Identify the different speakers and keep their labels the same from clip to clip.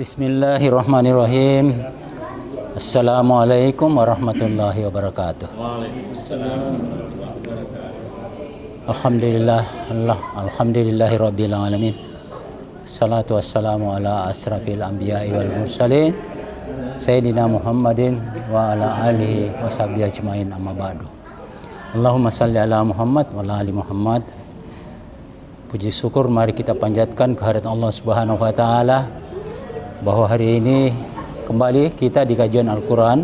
Speaker 1: Bismillahirrahmanirrahim. Assalamualaikum warahmatullahi wabarakatuh. Alhamdulillahi rabbil alamin. Assalatu wassalamu ala asrafil anbiya'i wal mursalin Sayyidina Muhammadin wa ala alihi wa sahbihi ajmain, amma ba'du. Allahumma salli ala Muhammad wa ala ali Muhammad. Puji syukur mari kita panjatkan kehadirat Allah Subhanahu wa taala bahwa hari ini kembali kita di kajian Al-Quran.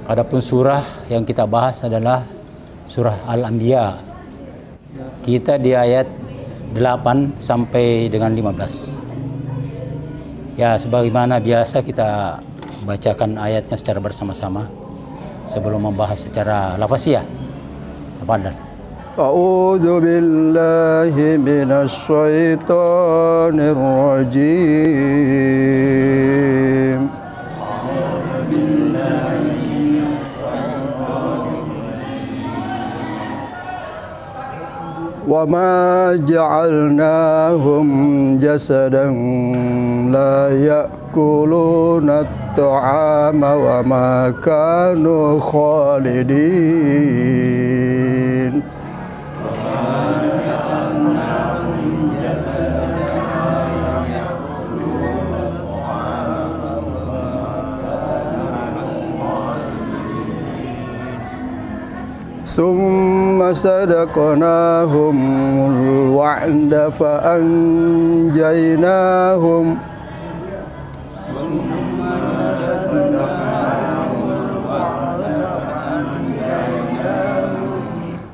Speaker 1: Adapun surah yang kita bahas adalah surah Al-Anbiya. Kita di ayat 8 sampai dengan 15. Ya, sebagaimana biasa kita bacakan ayatnya secara bersama-sama sebelum membahas secara lafaziyah. Tafadhal.
Speaker 2: A'udzu billahi minasy syaithanir rajim. Wa ma ja'alnahum jasadan la ya'kuluna at-ta'ama wa ma kanu khalidin. ثم صدقناهم الوعد فأنجيناهم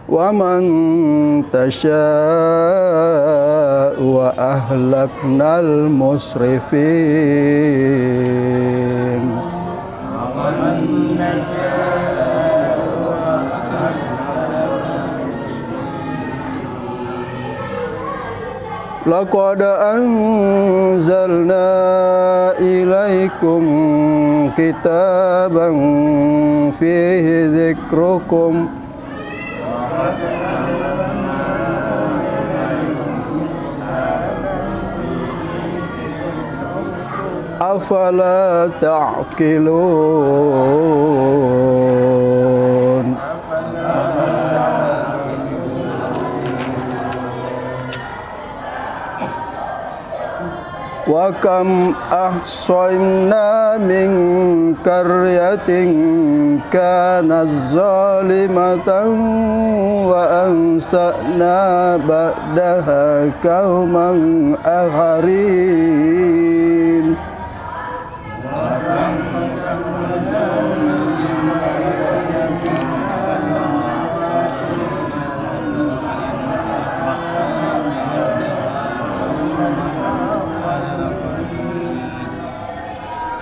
Speaker 2: ومن تشاء وأهلكنا المسرفين. لقد أنزلنا إليكم كتابا فيه ذكركم أفلا تعقلون. وكم أحصينا من قرية كانت ظالمة وأنشأنا بعدها قوما آخرين.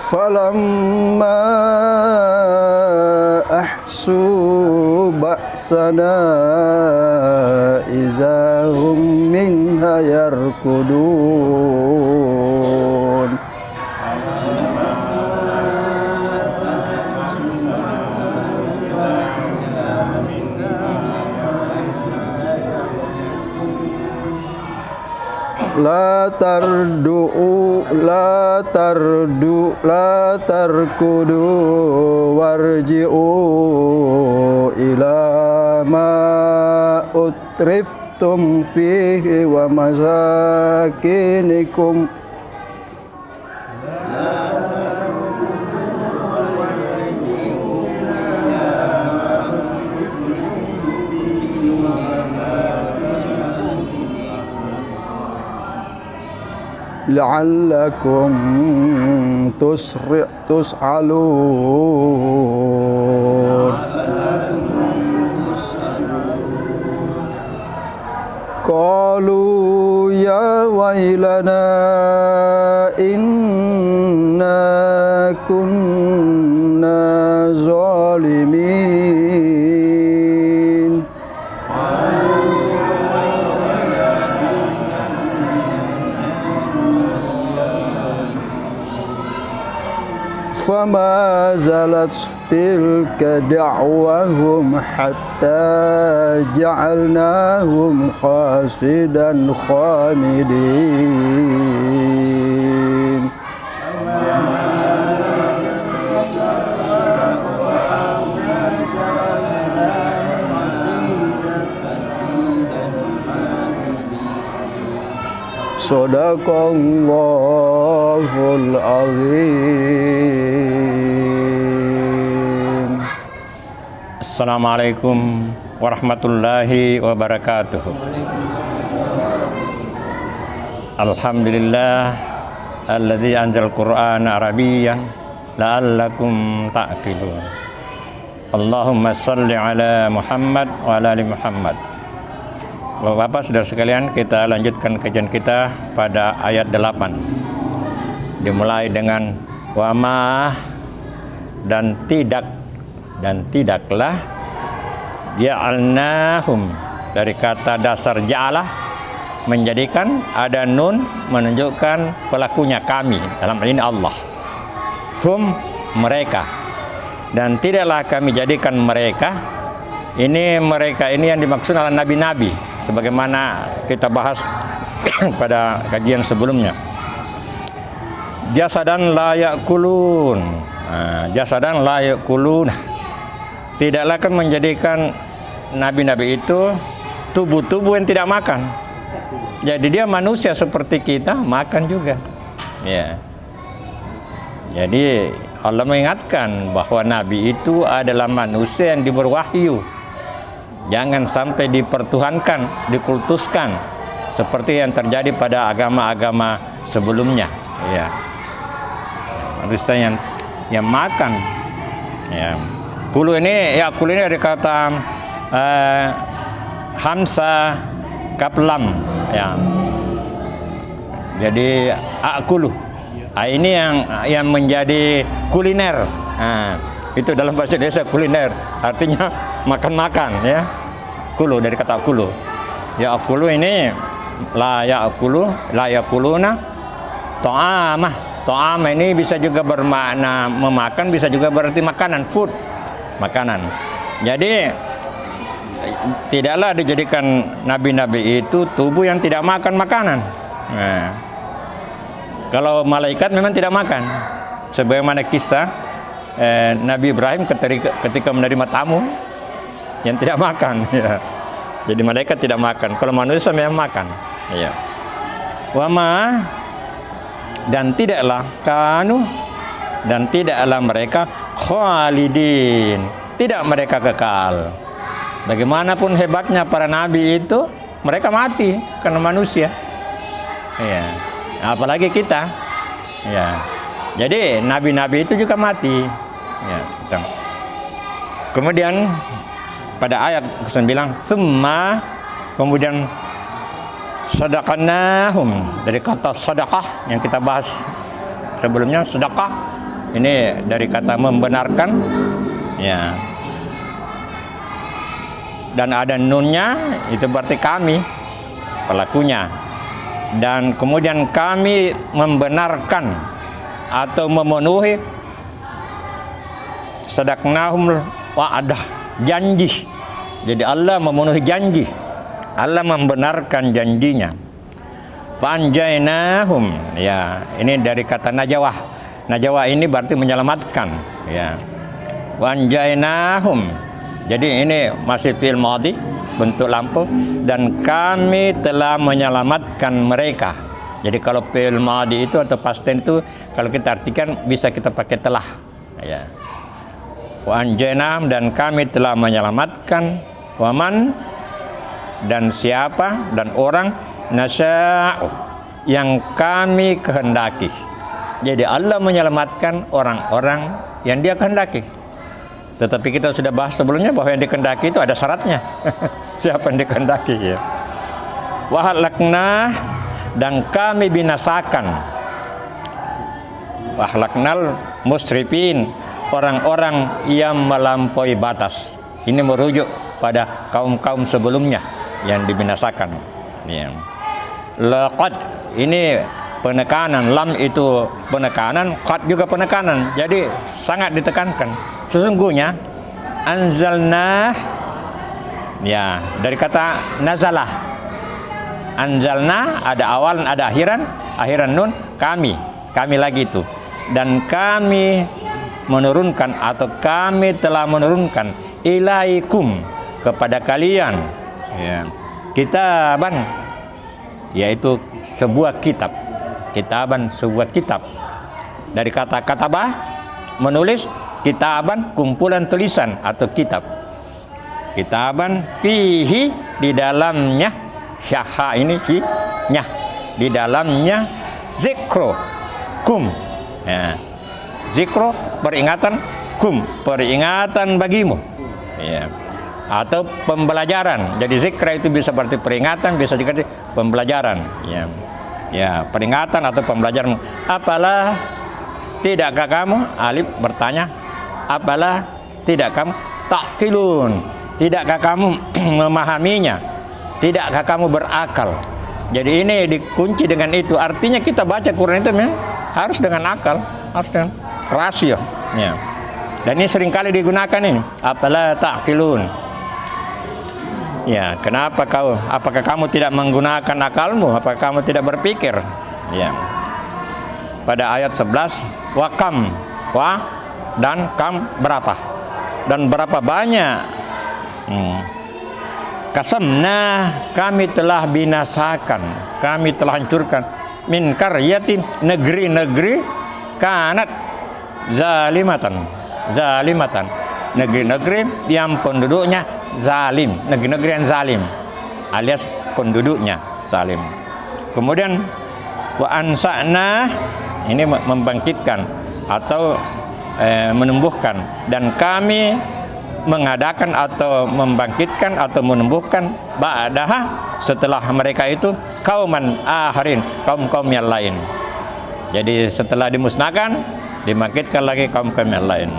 Speaker 2: فلما أحسوا بأسنا إذا هم منها يركضون. لا تركضوا وارجعوا إلى ما أترفتم فيه ومساكنكم لعلكم تسألون. قالوا يا ويلنا إنا كنا ظالمين. فما زالت تلك دعوهم حتى جعلناهم حصيدا خامدين. Sadaqallahul azim.
Speaker 3: Assalamualaikum warahmatullahi wabarakatuh. Alhamdulillah alladzi anzal Qur'ana Arabiyyan la'allakum ta'qilun. Allahumma shalli ala Muhammad wa ala ali Muhammad. Bapak-bapak, saudara sekalian, kita lanjutkan kajian kita pada ayat 8. Dimulai dengan wama dan tidaklah ja'alnahum, dari kata dasar ja'alah, menjadikan, ada nun menunjukkan pelakunya kami, dalam hal ini Allah. Hum, mereka, dan tidaklah kami jadikan mereka. Ini mereka ini yang dimaksud adalah nabi-nabi, sebagaimana kita bahas pada kajian sebelumnya. Jasadan la ya'kulun, jasadan la ya'kulun, tidaklah akan menjadikan nabi-nabi itu tubuh-tubuh yang tidak makan. Jadi dia manusia seperti kita, makan juga. Ya. Jadi Allah mengingatkan bahwa nabi itu adalah manusia yang diberi wahyu. Jangan sampai dipertuhankan, dikultuskan seperti yang terjadi pada agama-agama sebelumnya. Ya. Manusia yang makan. Ya. Kulu ini dari kata hamsa kaplam. Ya. Jadi akulu. Ini yang menjadi kuliner. Nah, itu dalam bahasa Indonesia kuliner, artinya makan-makan, ya. Kulu dari kata kulu. Ya akulu ini la yakuluna ta'amah. Ta'amah ini bisa juga bermakna memakan, bisa juga berarti makanan, food, makanan. Jadi tidaklah dijadikan nabi-nabi itu tubuh yang tidak makan makanan. Nah, kalau malaikat memang tidak makan, sebagaimana kisah Nabi Ibrahim ketika menerima tamu yang tidak makan, ya. Jadi malaikat tidak makan. Kalau manusia memang makan, ya. Wama, dan tidaklah kanu, dan tidaklah mereka khalidin, tidak mereka kekal. Bagaimanapun hebatnya para nabi itu, mereka mati karena manusia, ya. Apalagi kita, ya. Jadi nabi-nabi itu juga mati, ya. Kemudian pada ayat ke-9, summa, kemudian sadaqannahum, dari kata sadaqah yang kita bahas sebelumnya. Sedekah ini dari kata membenarkan, ya. Dan ada nunnya, itu berarti kami pelakunya. Dan kemudian kami membenarkan atau memenuhi sadaqnahum wa'adah, janji. Jadi Allah memenuhi janji, Allah membenarkan janjinya. Fanjainahum, ya, ini dari kata najawah. Najawah ini berarti menyelamatkan, ya. Fanjainahum, jadi ini masih fi'il madhi, bentuk lampu, dan kami telah menyelamatkan mereka. Jadi kalau fi'il madhi itu atau past tense itu kalau kita artikan bisa kita pakai telah, ya. Wa anjainahum, dan kami telah menyelamatkan, waman, dan siapa, dan orang, nasya'u, yang kami kehendaki. Jadi Allah menyelamatkan orang-orang yang Dia kehendaki. Tetapi kita sudah bahas sebelumnya bahwa yang dikehendaki itu ada syaratnya. Siapa yang dikehendaki, ya. Wa halakna, dan kami binasakan, wa halaknal musrifin, orang-orang yang melampaui batas. Ini merujuk pada kaum-kaum sebelumnya yang dibinasakan, ya. Laqad, ini penekanan, lam itu penekanan, qad juga penekanan, jadi sangat ditekankan. Sesungguhnya anzalna, ya, dari kata nazalah. Anzalna ada awal ada akhiran nun, kami lagi itu. dan kami menurunkan atau kami telah menurunkan ilaikum kepada kalian ya, kitaban, yaitu sebuah kitab. Kitaban, sebuah kitab. Dari kata kataba, menulis, kitaban, kumpulan tulisan atau kitab. Kitaban fihi, di dalamnya, syaha ini nya, di dalamnya zikro kum ya. Zikro peringatan, kum peringatan bagimu ya. Atau pembelajaran. Jadi zikra itu bisa berarti peringatan, bisa juga pembelajaran ya. Ya, peringatan atau pembelajaran. Apalah tidakkah kamu, alif bertanya, apalah tidak kamu taqilun, tidakkah kamu memahaminya, tidakkah kamu berakal. Jadi ini dikunci dengan itu. Artinya kita baca Quran itu harus dengan akal, harus dengan rasio ya. Dan ini seringkali digunakan ini, apalah taqilun ya. Kenapa kau, apakah kamu tidak menggunakan akalmu, apakah kamu tidak berpikir ya. Pada ayat 11, wa kam, wa dan kam berapa, dan berapa banyak. Kasamna, kami telah binasakan, kami telah hancurkan, min qaryatin, negeri-negeri, kanat zalimatan, zalimatan, negeri-negeri yang penduduknya zalim, negeri-negeri yang zalim alias penduduknya zalim. Kemudian wa ansa'na, ini membangkitkan atau menumbuhkan, dan kami mengadakan atau membangkitkan atau menumbuhkan ba'daha, setelah mereka itu, kauman akharin, kaum-kaum yang lain. Jadi setelah dimusnahkan, dibangkitkan lagi kaum-kaum yang lain.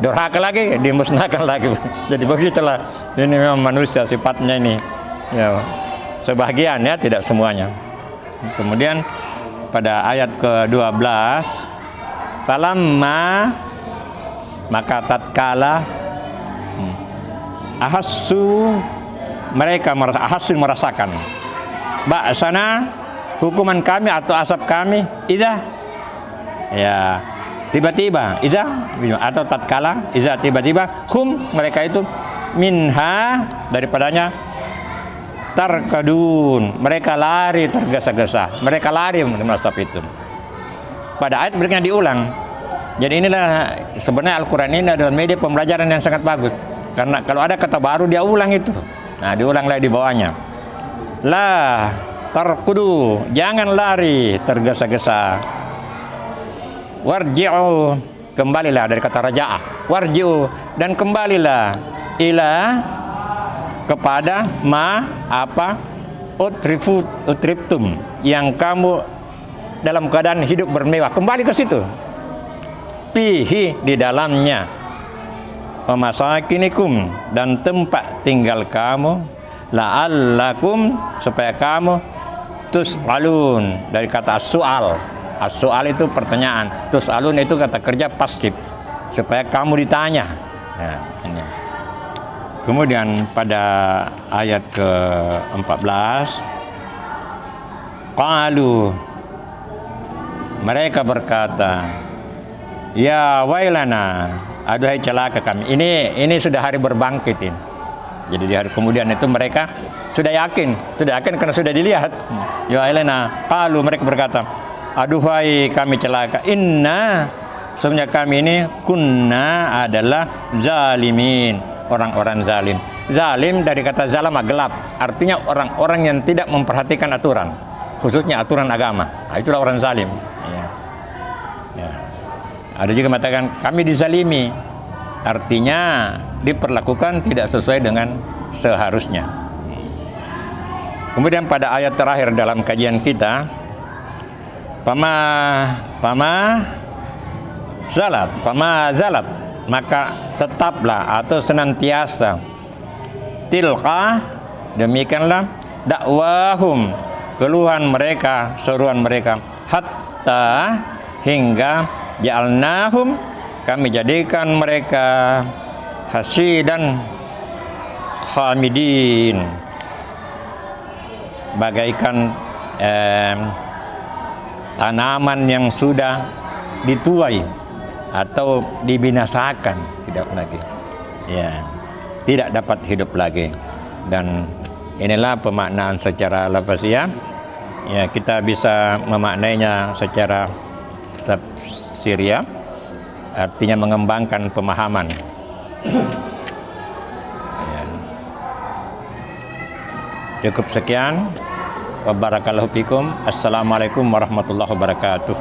Speaker 3: Durhaka lagi, dimusnahkan lagi. Jadi begitulah, ini memang manusia sifatnya ini ya, sebagian ya, tidak semuanya. Kemudian pada ayat ke-12, falamma, maka tatkala ahassu, mereka merasakan ba'sana, hukuman kami atau azab kami, idza ya, tiba-tiba, idza atau tatkala, idza tiba-tiba, hum mereka itu, minha daripadanya, tarkadun mereka lari tergesa-gesa, mereka lari merasap itu. Pada ayat berikutnya diulang. Jadi inilah sebenarnya Al-Quran ini adalah media pembelajaran yang sangat bagus, karena kalau ada kata baru dia ulang itu. Nah, diulang lagi di bawahnya. La tarkudu, jangan lari tergesa-gesa. Warji'u, kembalilah, dari kata raja'ah. Warji'u, dan kembalilah ila, kepada ma, apa, utriftum, yang kamu dalam keadaan hidup bermewah, kembali ke situ. Pihi, di dalamnya, masakinikum, dan tempat tinggal kamu, la'allakum, supaya kamu, tus'alun, dari kata as-su'al. As-su'al itu pertanyaan, tus'alun itu kata kerja pasif, supaya kamu ditanya. Nah, ini. Kemudian pada ayat ke-14, qalu, mereka berkata, ya wailana, aduhai celaka kami. Ini sudah hari berbangkit ini. Jadi di hari kemudian itu mereka sudah yakin karena sudah dilihat. Ya wailana, qalu, mereka berkata, aduhai kami celaka, inna, sebenarnya kami ini kunna adalah zalimin, orang-orang zalim. Zalim dari kata zalama, gelap, artinya orang-orang yang tidak memperhatikan aturan, khususnya aturan agama. Nah, itulah orang zalim ya. Ya. Ada juga mengatakan kami dizalimi, artinya diperlakukan tidak sesuai dengan seharusnya. Kemudian pada ayat terakhir dalam kajian kita, pama zalat, maka tetaplah atau senantiasa, tilka, demikianlah, dakwahum, keluhan mereka, seruan mereka, hatta, hingga, ja'alnahum, kami jadikan mereka, hasidan khamidin, bagaikan tanaman yang sudah dituai atau dibinasakan, tidak lagi. Ya, tidak dapat hidup lagi. Dan inilah pemaknaan secara lafaziyah. Ya, kita bisa memaknainya secara tafsiriyah, artinya mengembangkan pemahaman. Ya. Cukup sekian. Wabarakallahu fikum. Assalamualaikum warahmatullahi wabarakatuh.